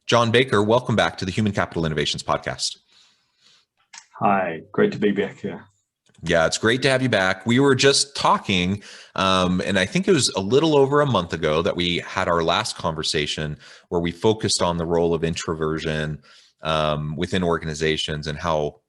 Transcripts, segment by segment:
John Baker, welcome back to the Human Capital Innovations Podcast. Hi, great to be back here. Yeah, it's great to have you back. We were just talking, and I think it was a little over a month ago that we had our last conversation where we focused on the role of introversion within organizations and how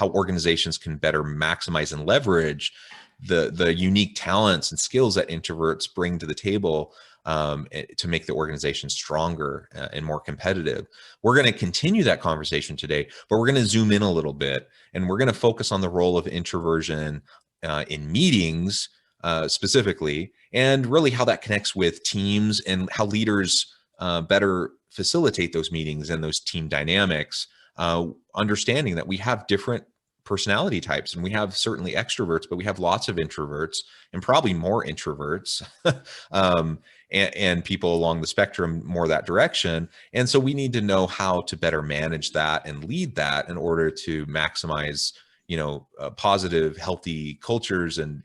organizations can better maximize and leverage the unique talents and skills that introverts bring to the table to make the organization stronger and more competitive. We're going to continue that conversation today, but we're going to zoom in a little bit, and we're going to focus on the role of introversion in meetings specifically, and really how that connects with teams and how leaders better facilitate those meetings and those team dynamics, understanding that we have different personality types, and we have certainly extroverts, but we have lots of introverts and probably more introverts and people along the spectrum more that direction. And so we need to know how to better manage that and lead that in order to maximize, positive, healthy cultures and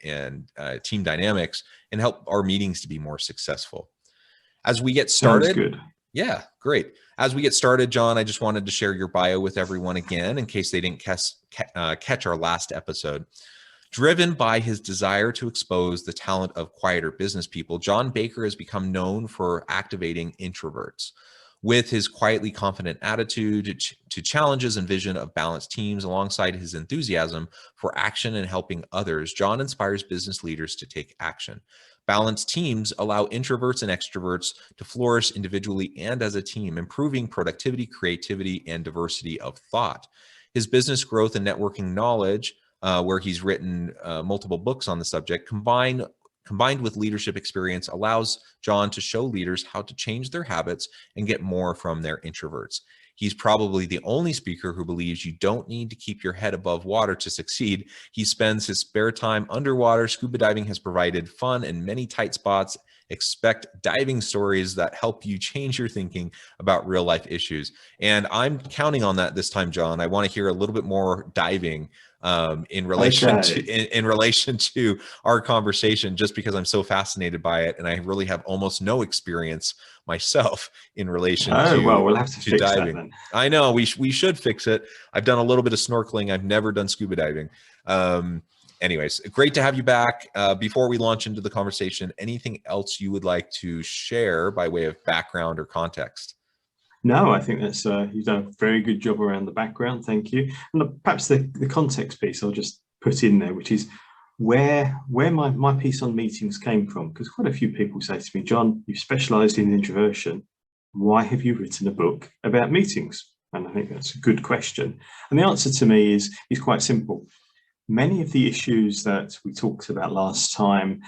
team dynamics, and help our meetings to be more successful. As we get started. Sounds good. Yeah, great. As we get started, John, I just wanted to share your bio with everyone again, in case they didn't catch our last episode. Driven by his desire to expose the talent of quieter business people, John Baker has become known for activating introverts. With his quietly confident attitude to challenges and vision of balanced teams, alongside his enthusiasm for action and helping others, John inspires business leaders to take action. Balanced teams allow introverts and extroverts to flourish individually and as a team, improving productivity, creativity, and diversity of thought. His business growth and networking knowledge, where he's written multiple books on the subject, combined with leadership experience, allows John to show leaders how to change their habits and get more from their introverts. He's probably the only speaker who believes you don't need to keep your head above water to succeed. He spends his spare time underwater. Scuba diving has provided fun in many tight spots. Expect diving stories that help you change your thinking about real life issues. And I'm counting on that this time, John. I want to hear a little bit more diving in relation to our conversation, just because I'm so fascinated by it, and I really have almost no experience myself in relation to well, we'll have to fix diving. That then. I know we should fix it. I've done a little bit of snorkeling. I've never done scuba diving. Anyways, great to have you back. Before we launch into the conversation, anything else you would like to share by way of background or context? No, I think that's you've done a very good job around the background. Thank you. And perhaps the context piece I'll just put in there, which is where my piece on meetings came from. Because quite a few people say to me, John, you've specialised in introversion. Why have you written a book about meetings? And I think that's a good question. And the answer to me is quite simple. Many of the issues that we talked about last time,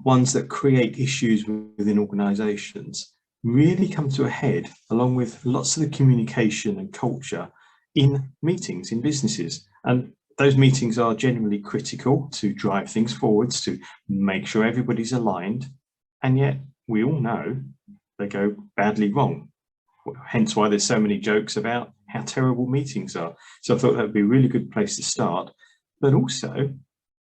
ones that create issues within organisations, really come to a head along with lots of the communication and culture in meetings, in businesses. And those meetings are generally critical to drive things forwards, to make sure everybody's aligned. And yet we all know they go badly wrong. Hence why there's so many jokes about how terrible meetings are. So I thought that would be a really good place to start. But also,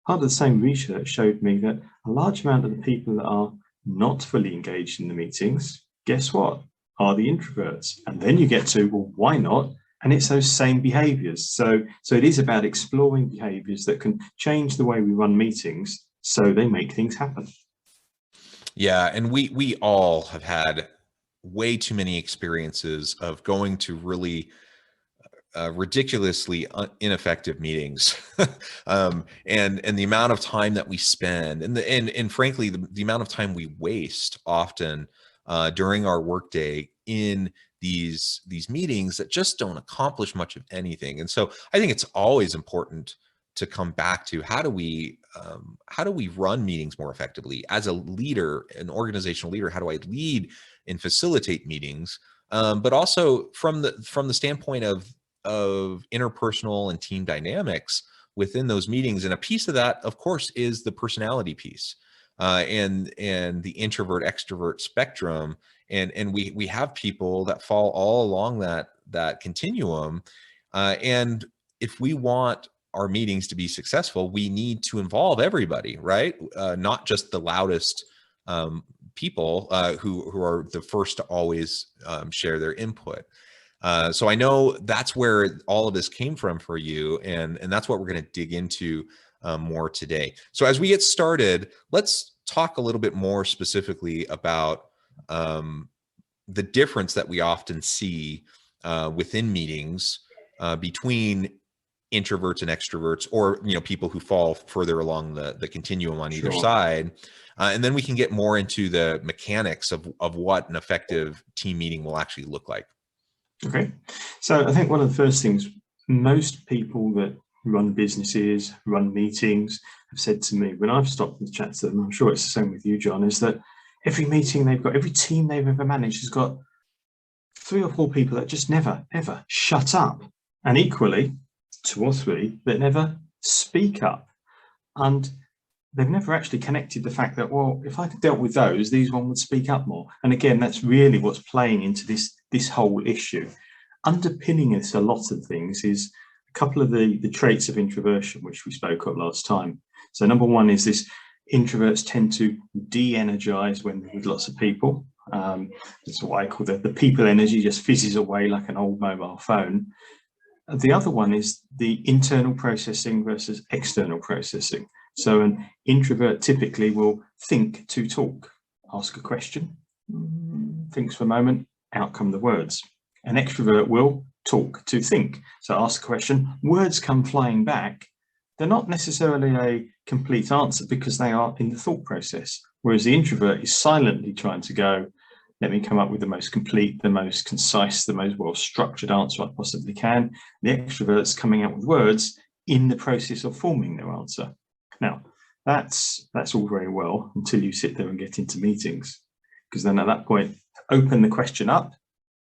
part of the same research showed me that a large amount of the people that are not fully engaged in the meetings, guess what, are the introverts. And then you get to, well, why not? And it's those same behaviors. So it is about exploring behaviors that can change the way we run meetings so they make things happen. Yeah, and we all have had way too many experiences of going to really ridiculously ineffective meetings, and the amount of time that we spend, and frankly the amount of time we waste often during our workday in these meetings that just don't accomplish much of anything. And so I think it's always important to come back to how do we run meetings more effectively as a leader, an organizational leader. How do I lead and facilitate meetings, but also from the standpoint of interpersonal and team dynamics within those meetings. And a piece of that, of course, is the personality piece, and the introvert extrovert spectrum. And we have people that fall all along that continuum. And if we want our meetings to be successful, we need to involve everybody, right? Not just the loudest people who are the first to always share their input. So I know that's where all of this came from for you, and that's what we're going to dig into more today. So as we get started, let's talk a little bit more specifically about the difference that we often see within meetings between introverts and extroverts, or people who fall further along the continuum on either side, and then we can get more into the mechanics of what an effective team meeting will actually look like. Okay, so I think one of the first things most people that run businesses, run meetings, have said to me when I've stopped and chat to them, I'm sure it's the same with you, John, is that every meeting they've got, every team they've ever managed has got 3 or 4 people that just never, ever shut up. And equally, 2 or 3 that never speak up. And they've never actually connected the fact that, well, if I dealt with those, these one would speak up more. And again, that's really what's playing into this whole issue. Underpinning this, a lot of things, is a couple of the traits of introversion, which we spoke of last time. So number one is this: introverts tend to de-energize when they're with lots of people. That's what I call the people energy, just fizzes away like an old mobile phone. The other one is the internal processing versus external processing. So an introvert typically will think to talk, ask a question, thinks for a moment, out come the words. An extrovert will talk to think. So ask a question, words come flying back. They're not necessarily a complete answer because they are in the thought process. Whereas the introvert is silently trying to go, let me come up with the most complete, the most concise, the most well-structured answer I possibly can. The extrovert's coming out with words in the process of forming their answer. Now, that's all very well until you sit there and get into meetings, because then at that point, open the question up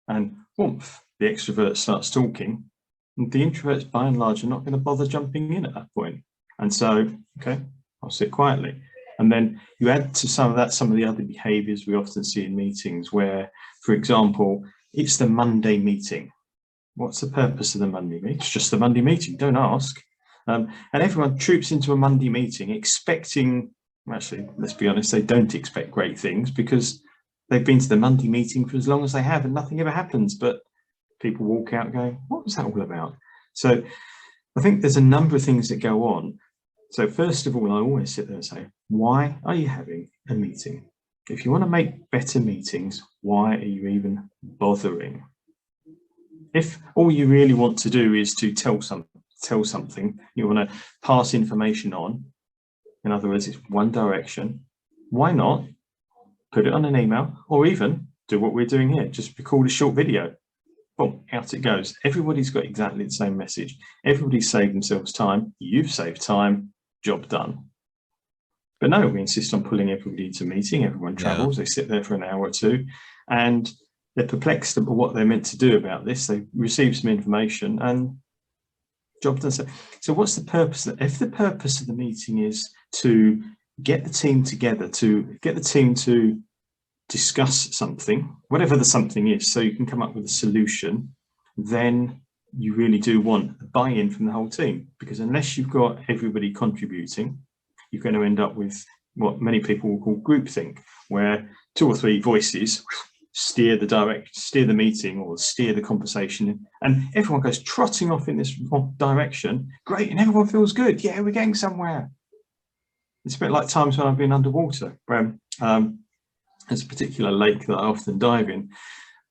and whoomph, the extrovert starts talking. And the introverts, by and large, are not going to bother jumping in at that point. And so, okay, I'll sit quietly. And then you add to some of the other behaviors we often see in meetings where, for example, it's the Monday meeting. What's the purpose of the Monday meeting? It's just the Monday meeting, don't ask. And everyone troops into a Monday meeting expecting, actually, let's be honest, they don't expect great things because they've been to the Monday meeting for as long as they have and nothing ever happens. But people walk out going, what was that all about? So I think there's a number of things that go on. So first of all, I always sit there and say, why are you having a meeting? If you want to make better meetings, why are you even bothering? If all you really want to do is to tell something, you want to pass information on, in other words, it's one direction, why not put it on an email, or even do what we're doing here, just record a short video. Boom, out it goes. Everybody's got exactly the same message. Everybody's saved themselves time. You've saved time. Job done. But no, we insist on pulling everybody into a meeting. Everyone travels. They sit there for an hour or two, and they're perplexed about what they're meant to do about this. They receive some information, and job done. So what's the purpose? If the purpose of the meeting is to get the team together, to get the team to discuss something, whatever the something is, so you can come up with a solution, then you really do want a buy-in from the whole team, because unless you've got everybody contributing, you're going to end up with what many people will call groupthink, where 2 or 3 voices steer the meeting or steer the conversation, and everyone goes trotting off in this direction. Great, and everyone feels good. Yeah, we're getting somewhere. It's a bit like times when I've been underwater, where there's a particular lake that I often dive in,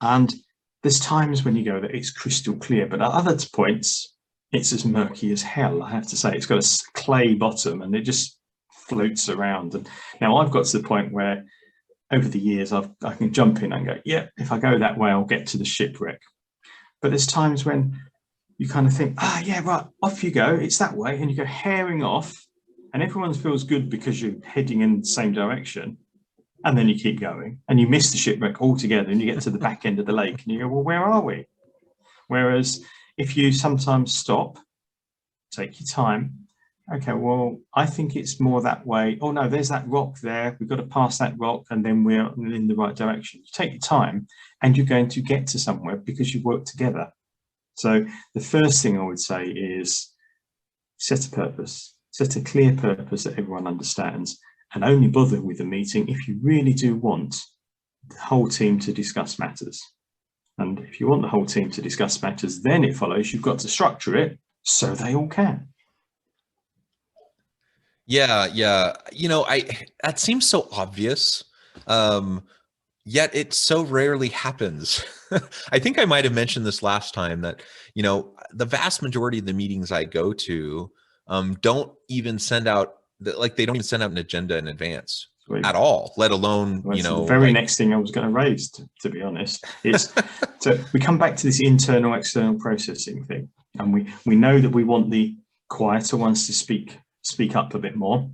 and there's times when you go that it's crystal clear, but at other points it's as murky as hell. I have to say, it's got a clay bottom and it just floats around. And now I've got to the point where over the years I can jump in and go, yeah, if I go that way I'll get to the shipwreck. But there's times when you kind of think, yeah, right, off you go, it's that way, and you go herring off, and everyone feels good because you're heading in the same direction. And then you keep going and you miss the shipwreck altogether, and you get to the back end of the lake and you go, well, where are we? Whereas if you sometimes stop, take your time, okay, well, I think it's more that way. Oh no, there's that rock there. We've got to pass that rock and then we're in the right direction. You take your time and you're going to get to somewhere because you work together. So the first thing I would say is set a purpose, set a clear purpose that everyone understands, and only bother with a meeting if you really do want the whole team to discuss matters. And if you want the whole team to discuss matters, then it follows you've got to structure it so they all can. Yeah, yeah. That seems so obvious. Yet it so rarely happens. I think I might have mentioned this last time that, the vast majority of the meetings I go to don't even send out, they don't even send out an agenda in advance at all, let alone, the very next thing I was going to raise, to be honest. It's so we come back to this internal external processing thing, and we know that we want the quieter ones to speak up a bit more,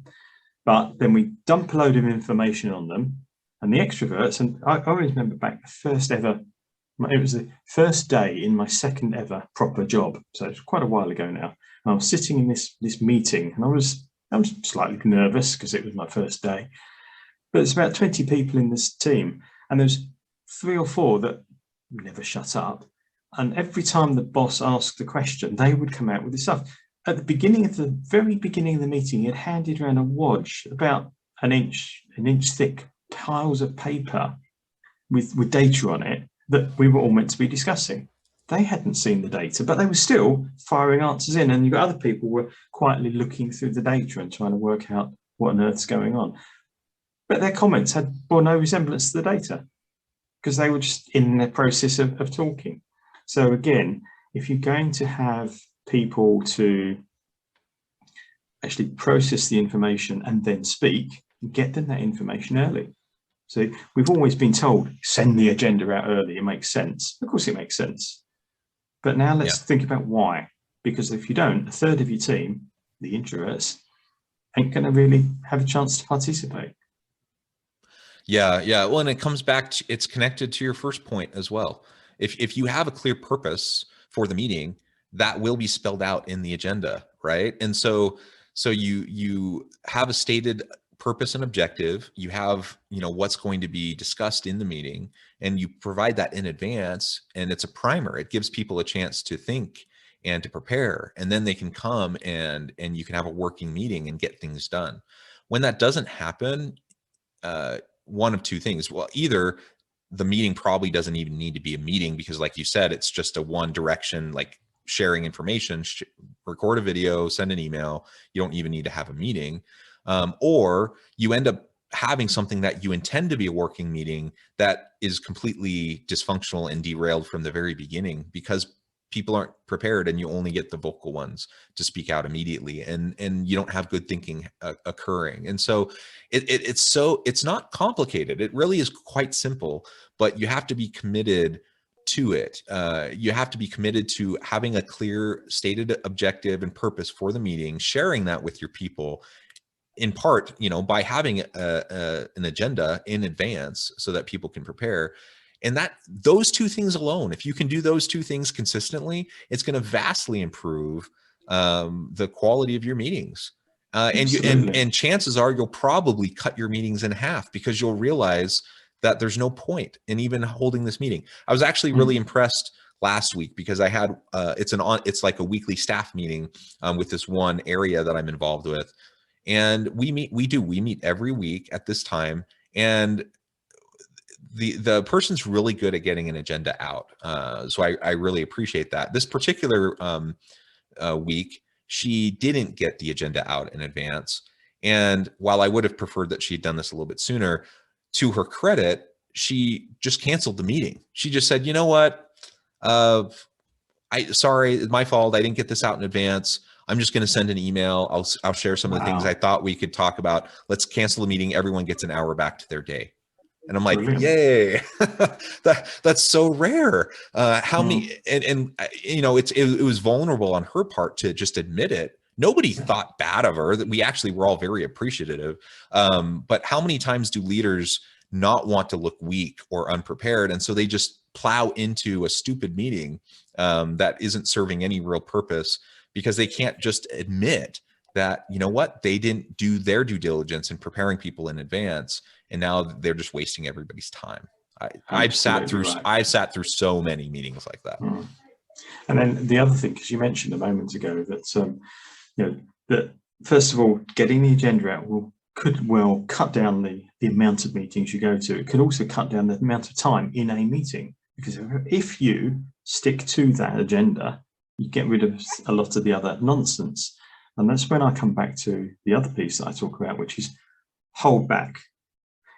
but then we dump a load of information on them. And the extroverts, and I always remember back it was the first day in my second ever proper job, so it's quite a while ago now. And I was sitting in this meeting, and I was slightly nervous because it was my first day. But there's about 20 people in this team, and there's 3 or 4 that never shut up. And every time the boss asked the question, they would come out with this stuff. At the very beginning of the meeting, he had handed around a wodge about an inch thick, piles of paper with data on it that we were all meant to be discussing. They hadn't seen the data, but they were still firing answers in, and you've got other people were quietly looking through the data and trying to work out what on earth's going on. But their comments bore no resemblance to the data because they were just in the process of talking. So again, if you're going to have people to actually process the information and then speak, get them that information early. So we've always been told, send the agenda out early, it makes sense. Of course it makes sense. But now let's think about why. Because if you don't, a third of your team, the introverts, ain't going to really have a chance to participate. Yeah, yeah. Well, and it comes back to, it's connected to your first point as well. If you have a clear purpose for the meeting, that will be spelled out in the agenda, right? And so you have a stated purpose and objective, you have, what's going to be discussed in the meeting, and you provide that in advance, and it's a primer. It gives people a chance to think and to prepare, and then they can come and you can have a working meeting and get things done. When that doesn't happen, one of two things. Well, either the meeting probably doesn't even need to be a meeting because, like you said, it's just a one direction, like sharing information, record a video, send an email. You don't even need to have a meeting. Or you end up having something that you intend to be a working meeting that is completely dysfunctional and derailed from the very beginning because people aren't prepared, and you only get the vocal ones to speak out immediately, and you don't have good thinking occurring. And so it's not complicated. It really is quite simple, but you have to be committed to it. You have to be committed to having a clear stated objective and purpose for the meeting, sharing that with your people, in part, by having an agenda in advance so that people can prepare. And those two things alone, if you can do those two things consistently, it's going to vastly improve the quality of your meetings. And chances are you'll probably cut your meetings in half because you'll realize that there's no point in even holding this meeting. I was actually really impressed last week because I had it's like a weekly staff meeting with this one area that I'm involved with. And we meet every week at this time, and the person's really good at getting an agenda out. So I really appreciate that. This particular week, she didn't get the agenda out in advance. And while I would have preferred that she'd done this a little bit sooner, to her credit, she just canceled the meeting. She just said, you know what? Sorry, it's my fault. I didn't get this out in advance. I'm just going to send an email. I'll share some of the things I thought we could talk about. Let's cancel the meeting. Everyone gets an hour back to their day. And I'm like, yay, that's so rare. How many, and it was vulnerable on her part to just admit it. Nobody thought bad of her, that we actually were all very appreciative. But how many times do leaders not want to look weak or unprepared? And so they just plow into a stupid meeting that isn't serving any real purpose because they can't just admit that, you know what, they didn't do their due diligence in preparing people in advance. And now they're just wasting everybody's time. I've sat through so many meetings like that. And then the other thing, because you mentioned a moment ago that that first of all, getting the agenda out will could well cut down the amount of meetings you go to. It could also cut down the amount of time in a meeting, because if you stick to that agenda, you get rid of a lot of the other nonsense. And that's when I come back to the other piece that I talk about, which is hold back.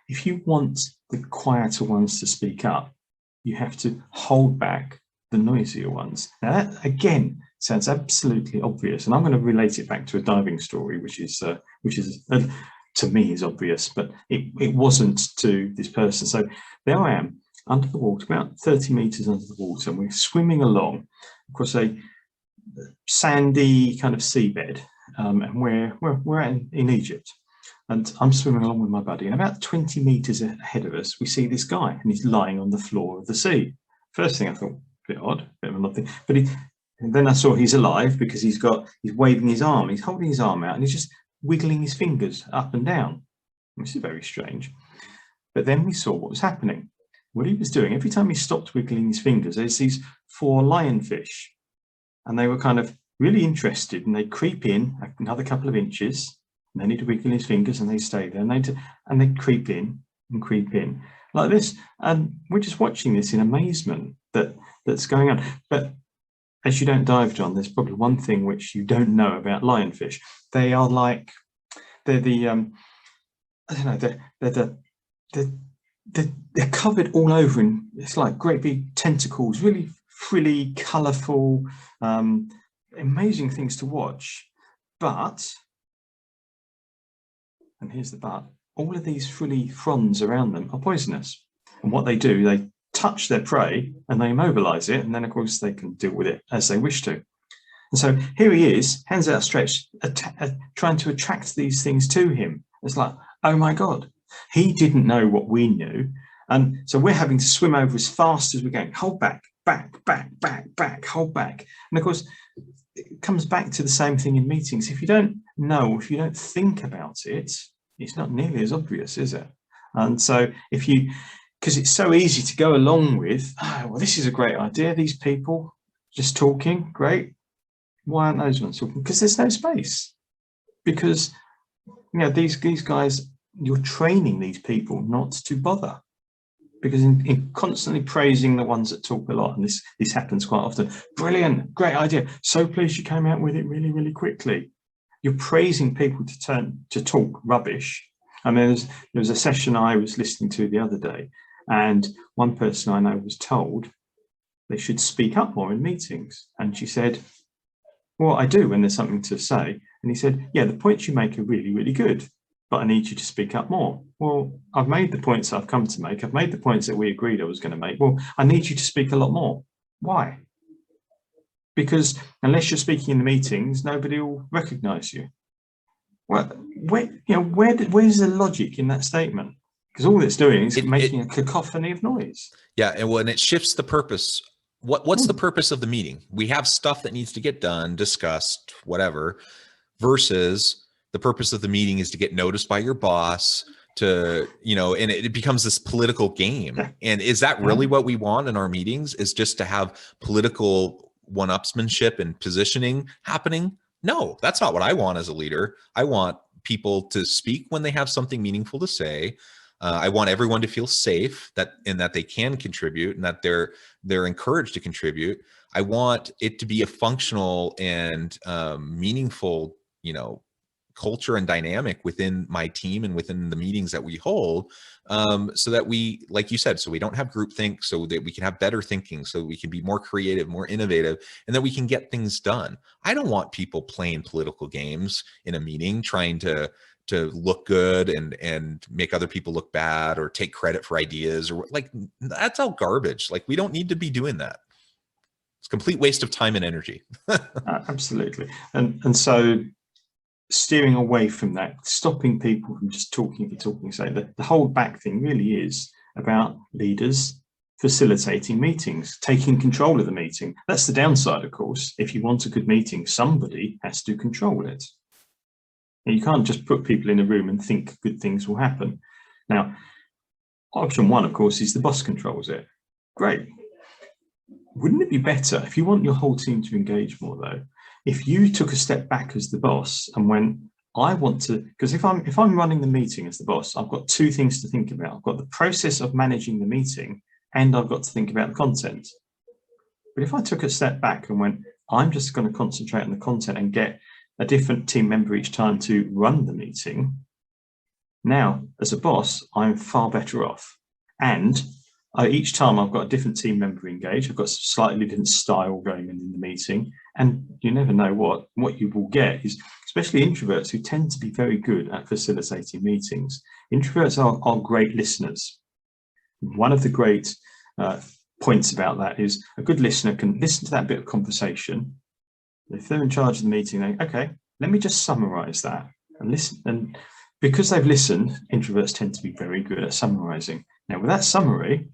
If you want the quieter ones to speak up, you have to hold back the noisier ones. Now that, again, sounds absolutely obvious, and I'm going to relate it back to a diving story, which is to me is obvious, but it wasn't to this person. So there I am under the water, about 30 meters under the water, and we're swimming along across a sandy kind of seabed, and we're in Egypt, and I'm swimming along with my buddy, and about 20 meters ahead of us we see this guy, and he's lying on the floor of the sea. First thing I thought, a bit odd, bit of a nothing, but and then I saw he's alive, because he's waving his arm, he's holding his arm out, and he's just wiggling his fingers up and down, which is very strange. But then we saw what was happening. What he was doing, every time he stopped wiggling his fingers, there's these 4 lionfish, and they were kind of really interested, and they'd creep in another couple of inches, and then he'd wiggle his fingers, and they'd stay there, and they'd creep in like this, and we're just watching this in amazement that's going on. But as you don't dive, John, there's probably one thing which you don't know about lionfish. They're covered all over in, it's like great big tentacles, really frilly, colourful, amazing things to watch. But, and here's the but, all of these frilly fronds around them are poisonous. And what they do, they touch their prey and they immobilize it, and then of course they can deal with it as they wish to. And so here he is, hands outstretched, trying to attract these things to him. It's like, oh my God, he didn't know what we knew. And so we're having to swim over as fast as we're going. Hold back, back, back, back, back, hold back. And of course, it comes back to the same thing in meetings. If you don't know, if you don't think about it, it's not nearly as obvious, is it? And so because it's so easy to go along with, oh, well, this is a great idea, these people just talking, great. Why aren't those ones talking? Because there's no space. Because, you know, these guys, you're training these people not to bother. Because in constantly praising the ones that talk a lot, and this happens quite often, brilliant, great idea, so pleased you came out with it really, really quickly. You're praising people to talk rubbish. I mean, there was a session I was listening to the other day, and one person I know was told they should speak up more in meetings. And she said, well, I do when there's something to say. And he said, yeah, the points you make are really, really good, but I need you to speak up more. Well, I've made the points I've come to make. I've made the points that we agreed I was going to make. Well, I need you to speak a lot more. Why? Because unless you're speaking in the meetings, nobody will recognize you. Well, where's the logic in that statement? Because all it's doing is making a cacophony of noise. Yeah, and it shifts the purpose. What's the purpose of the meeting? We have stuff that needs to get done, discussed, whatever, versus the purpose of the meeting is to get noticed by your boss, to, you know, and it becomes this political game. Yeah. And is that really what we want in our meetings, is just to have political one-upsmanship and positioning happening? No, that's not what I want as a leader. I want people to speak when they have something meaningful to say. I want everyone to feel safe, that they can contribute, and that they're encouraged to contribute. I want it to be a functional and meaningful, you know, culture and dynamic within my team and within the meetings that we hold, so that we, like you said, so we don't have groupthink, so that we can have better thinking, so we can be more creative, more innovative, and that we can get things done. I don't want people playing political games in a meeting, trying to look good and make other people look bad, or take credit for ideas, or like, that's all garbage. Like, we don't need to be doing that. It's a complete waste of time and energy. Absolutely. And so steering away from that, stopping people from just talking for talking's sake, the hold back thing really is about leaders facilitating meetings, taking control of the meeting. That's the downside, of course. If you want a good meeting, somebody has to control it. And you can't just put people in a room and think good things will happen. Now, option one, of course, is the boss controls it. Great. Wouldn't it be better, if you want your whole team to engage more though, if you took a step back as the boss and went, I want to, because if I'm running the meeting as the boss, I've got two things to think about. I've got the process of managing the meeting, and I've got to think about the content. But if I took a step back and went, I'm just going to concentrate on the content and get a different team member each time to run the meeting, now as a boss, I'm far better off. And each time I've got a different team member engaged, I've got a slightly different style going in the meeting, and you never know what you will get is, especially introverts who tend to be very good at facilitating meetings. Introverts are great listeners. One of the great points about that is a good listener can listen to that bit of conversation. If they're in charge of the meeting, they okay, let me just summarize that and listen. And because they've listened, introverts tend to be very good at summarizing. Now, with that summary,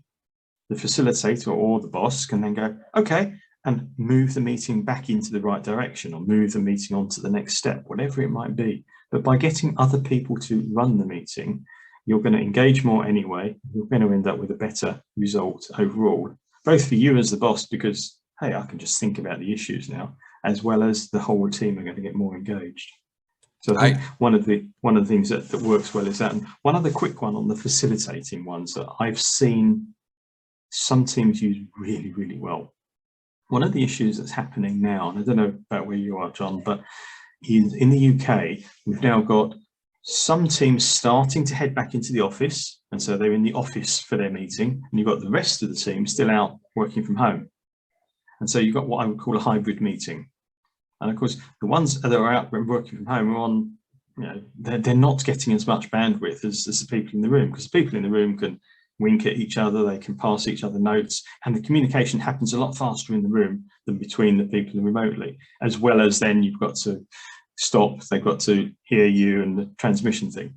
the facilitator or the boss can then go, okay, and move the meeting back into the right direction, or move the meeting on to the next step, whatever it might be. But by getting other people to run the meeting, you're going to engage more anyway. You're going to end up with a better result overall, both for you as the boss, because, hey, I can just think about the issues now, as well as the whole team are going to get more engaged. So I think one of the things that works well is that. And one other quick one on the facilitating ones that I've seen some teams use really, really well. One of the issues that's happening now, and I don't know about where you are, John, but in the UK, we've now got some teams starting to head back into the office, and so they're in the office for their meeting, and you've got the rest of the team still out working from home. And so you've got what I would call a hybrid meeting. And of course, the ones that are out working from home are on, they're not getting as much bandwidth as the people in the room, because the people in the room can wink at each other, they can pass each other notes, and the communication happens a lot faster in the room than between the people remotely, as well as then you've got to stop, they've got to hear you, and the transmission thing.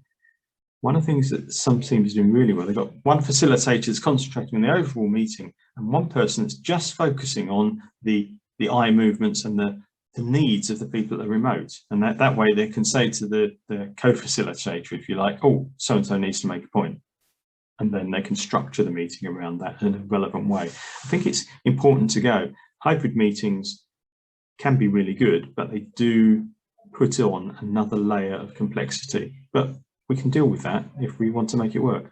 One of the things that some teams are doing really well, they've got one facilitator that's concentrating on the overall meeting, and one person that's just focusing on the eye movements and the needs of the people that are remote. And that way they can say to the co-facilitator, if you like, oh, so-and-so needs to make a point. And then they can structure the meeting around that in a relevant way. I think it's important to go. Hybrid meetings can be really good, but they do put on another layer of complexity. But we can deal with that if we want to make it work.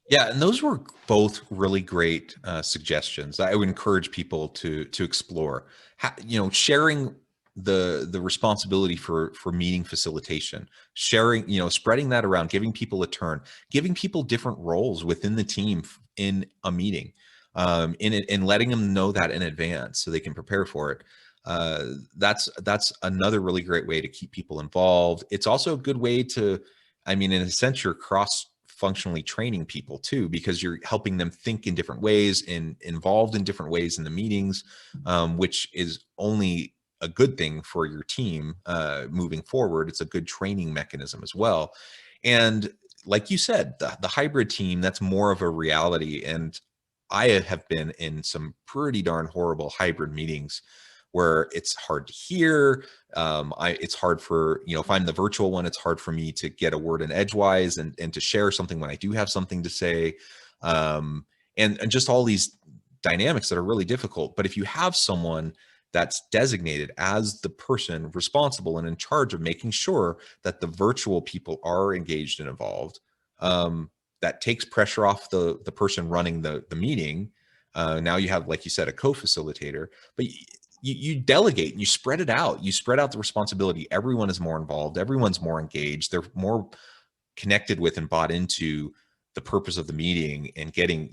Yeah, and those were both really great suggestions. I would encourage people to explore. Sharing the responsibility for meeting facilitation, sharing, spreading that around, giving people a turn, giving people different roles within the team in a meeting, and letting them know that in advance so they can prepare for it. That's another really great way to keep people involved. It's also a good way to, in a sense, you're cross-functionally training people too, because you're helping them think in different ways and involved in different ways in the meetings, which is only a good thing for your team moving forward. It's a good training mechanism as well. And like you said, the hybrid team, that's more of a reality. And I have been in some pretty darn horrible hybrid meetings where it's hard to hear. It's hard for, if I'm the virtual one, it's hard for me to get a word in edgewise and to share something when I do have something to say. And just all these dynamics that are really difficult. But if you have someone that's designated as the person responsible and in charge of making sure that the virtual people are engaged and involved, that takes pressure off the person running the meeting. Now you have, like you said, a co-facilitator, but you delegate and you spread it out. You spread out the responsibility. Everyone is more involved. Everyone's more engaged. They're more connected with and bought into the purpose of the meeting and getting,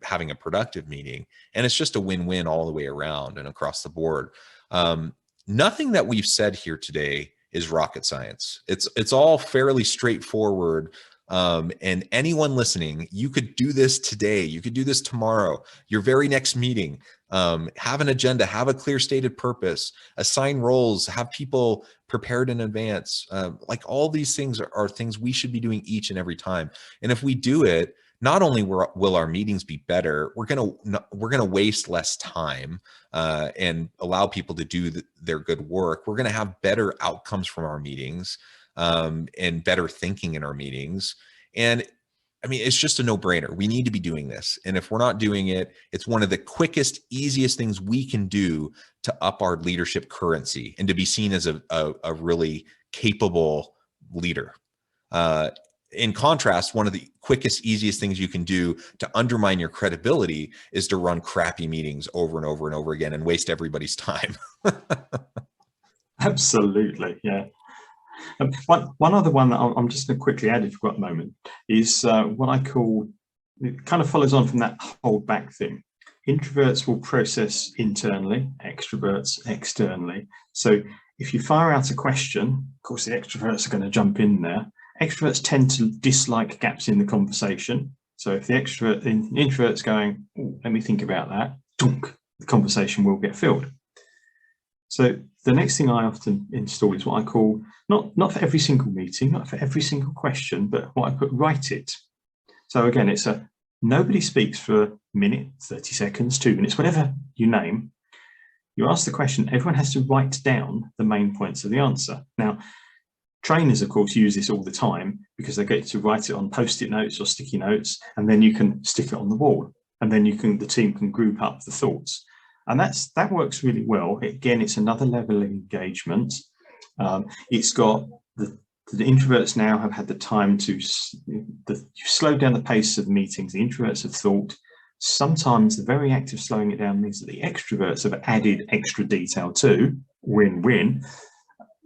having a productive meeting. And it's just a win-win all the way around and across the board. Nothing that we've said here today is rocket science. It's all fairly straightforward. And anyone listening, you could do this today. You could do this tomorrow, your very next meeting. Have an agenda, have a clear stated purpose, assign roles, have people prepared in advance. Like all these things are things we should be doing each and every time. And if we do it, not only will our meetings be better, we're gonna waste less time and allow people to do their good work. We're gonna have better outcomes from our meetings and better thinking in our meetings. And I mean, it's just a no-brainer. We need to be doing this. And if we're not doing it, it's one of the quickest, easiest things we can do to up our leadership currency and to be seen as a really capable leader. In contrast, one of the quickest, easiest things you can do to undermine your credibility is to run crappy meetings over and over and over again and waste everybody's time. Absolutely, yeah. One other one that I'm just going to quickly add, if you've got a moment, is what I call, it kind of follows on from that hold back thing. Introverts will process internally, extroverts externally. So if you fire out a question, of course, the extroverts are going to jump in there. Extroverts tend to dislike gaps in the conversation. So if the introvert's going, let me think about that, the conversation will get filled. So the next thing I often install is what I call, not for every single meeting, not for every single question, but what I put, write it. So again, it's nobody speaks for a minute, 30 seconds, 2 minutes, whatever you name. You ask the question, everyone has to write down the main points of the answer. Now, trainers, of course, use this all the time because they get to write it on Post-it notes or sticky notes, and then you can stick it on the wall, and then the team can group up the thoughts. And that works really well. Again, it's another level of engagement. It's got the introverts now have had the time to slow down the pace of meetings. The introverts have thought. Sometimes the very act of slowing it down means that the extroverts have added extra detail too. Win-win.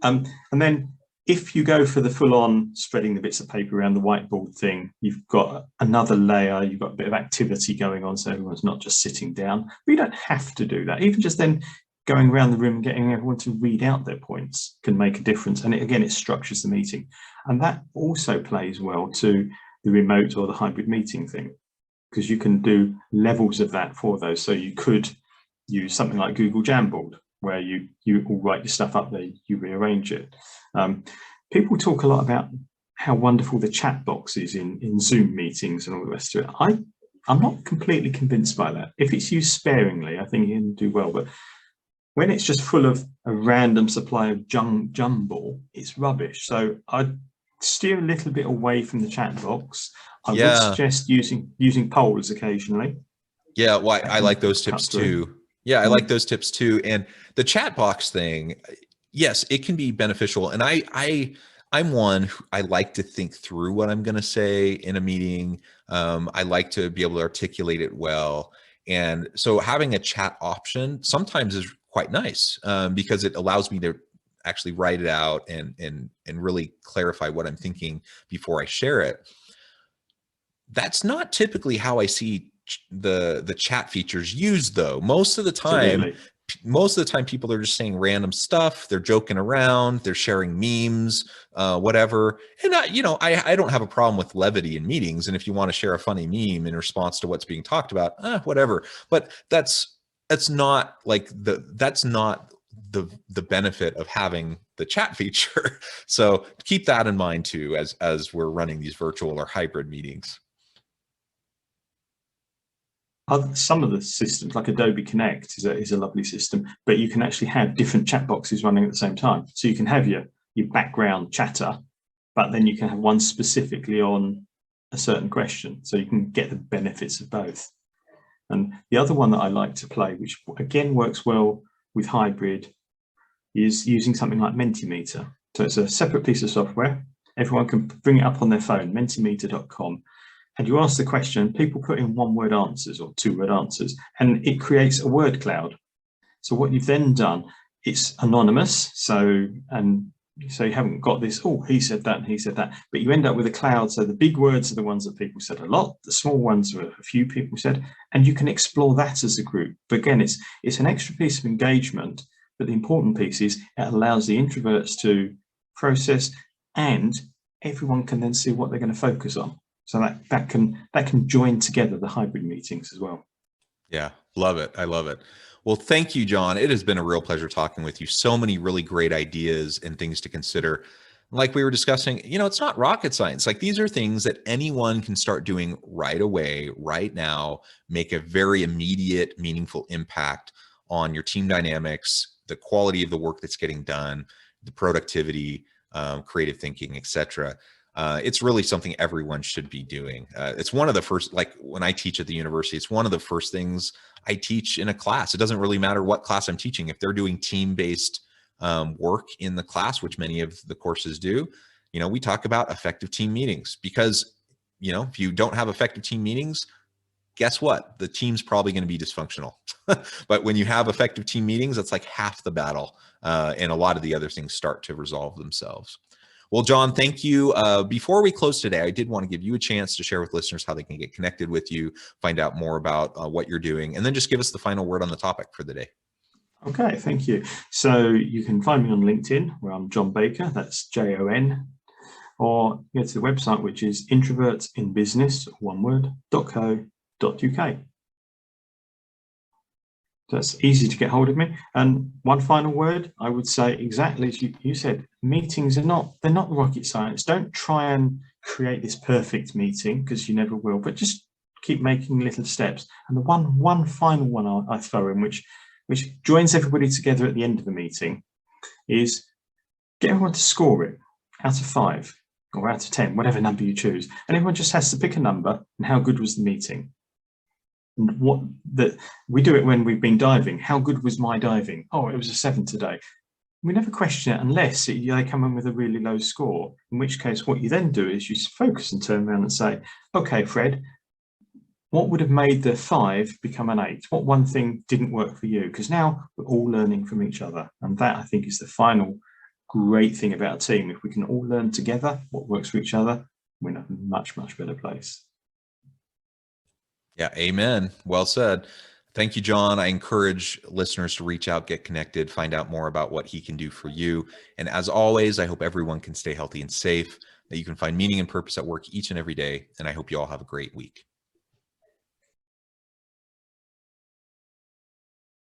And then if you go for the full-on spreading the bits of paper around the whiteboard thing, you've got another layer, you've got a bit of activity going on, so everyone's not just sitting down. But you don't have to do that. Even just then going around the room and getting everyone to read out their points can make a difference. And again, it structures the meeting. And that also plays well to the remote or the hybrid meeting thing, because you can do levels of that for those. So you could use something like Google Jamboard, where you all write your stuff up there, you rearrange it. People talk a lot about how wonderful the chat box is in Zoom meetings and all the rest of it. I'm not completely convinced by that. If it's used sparingly, I think you can do well. But when it's just full of a random supply of jumble, it's rubbish. So I'd steer a little bit away from the chat box. I would suggest using polls occasionally. Yeah, well, I like those tips too. Yeah, I like those tips too. And the chat box thing, yes, it can be beneficial. And I'm one who I like to think through what I'm going to say in a meeting. I like to be able to articulate it well. And so having a chat option sometimes is quite nice because it allows me to actually write it out and really clarify what I'm thinking before I share it. That's not typically how I see the chat features used, though. Most of the time people are just saying random stuff, they're joking around, they're sharing memes, whatever. And I don't have a problem with levity in meetings, and if you want to share a funny meme in response to what's being talked about, whatever. But that's not like that's not the benefit of having the chat feature. So keep that in mind too as we're running these virtual or hybrid meetings. Some of the systems, like Adobe Connect, is a lovely system, but you can actually have different chat boxes running at the same time. So you can have your background chatter, but then you can have one specifically on a certain question. So you can get the benefits of both. And the other one that I like to play, which again works well with hybrid, is using something like Mentimeter. So it's a separate piece of software. Everyone can bring it up on their phone, mentimeter.com. And you ask the question, people put in 1-word answers or 2-word answers, and it creates a word cloud. So what you've then done, it's anonymous. So you haven't got this, he said that and he said that, but you end up with a cloud. So the big words are the ones that people said a lot, the small ones are a few people said, and you can explore that as a group. But again, it's an extra piece of engagement, but the important piece is it allows the introverts to process, and everyone can then see what they're going to focus on. So that can join together the hybrid meetings as well. Yeah, love it. I love it. Well, thank you, John. It has been a real pleasure talking with you. So many really great ideas and things to consider. Like we were discussing, it's not rocket science. Like these are things that anyone can start doing right away, right now, make a very immediate, meaningful impact on your team dynamics, the quality of the work that's getting done, the productivity, creative thinking, etc. It's really something everyone should be doing. It's one of the first, like when I teach at the university, it's one of the first things I teach in a class. It doesn't really matter what class I'm teaching. If they're doing team-based work in the class, which many of the courses do, we talk about effective team meetings, because, if you don't have effective team meetings, guess what? The team's probably going to be dysfunctional. But when you have effective team meetings, that's like half the battle. And a lot of the other things start to resolve themselves. Well, John, thank you. Before we close today, I did want to give you a chance to share with listeners how they can get connected with you, find out more about what you're doing, and then just give us the final word on the topic for the day. Okay, thank you. So you can find me on LinkedIn, where I'm John Baker, that's Jon, or go to the website, which is introvertsinbusiness.co.uk. That's easy to get hold of me. And one final word, I would say exactly as you said, meetings they're not rocket science. Don't try and create this perfect meeting, because you never will, but just keep making little steps. And the one final one I throw in, which joins everybody together at the end of the meeting, is get everyone to score it out of 5 or out of 10, whatever number you choose. And everyone just has to pick a number and how good was the meeting. And we do it when we've been diving. How good was my diving? Oh, it was a 7 today. We never question it unless they come in with a really low score, in which case what you then do is you focus and turn around and say, okay, Fred, what would have made the 5 become an 8? What one thing didn't work for you? Because now we're all learning from each other. And that, I think, is the final great thing about a team. If we can all learn together what works for each other, we're in a much, much better place. Yeah, amen. Well said. Thank you, John. I encourage listeners to reach out, get connected, find out more about what he can do for you. And as always, I hope everyone can stay healthy and safe, that you can find meaning and purpose at work each and every day. And I hope you all have a great week.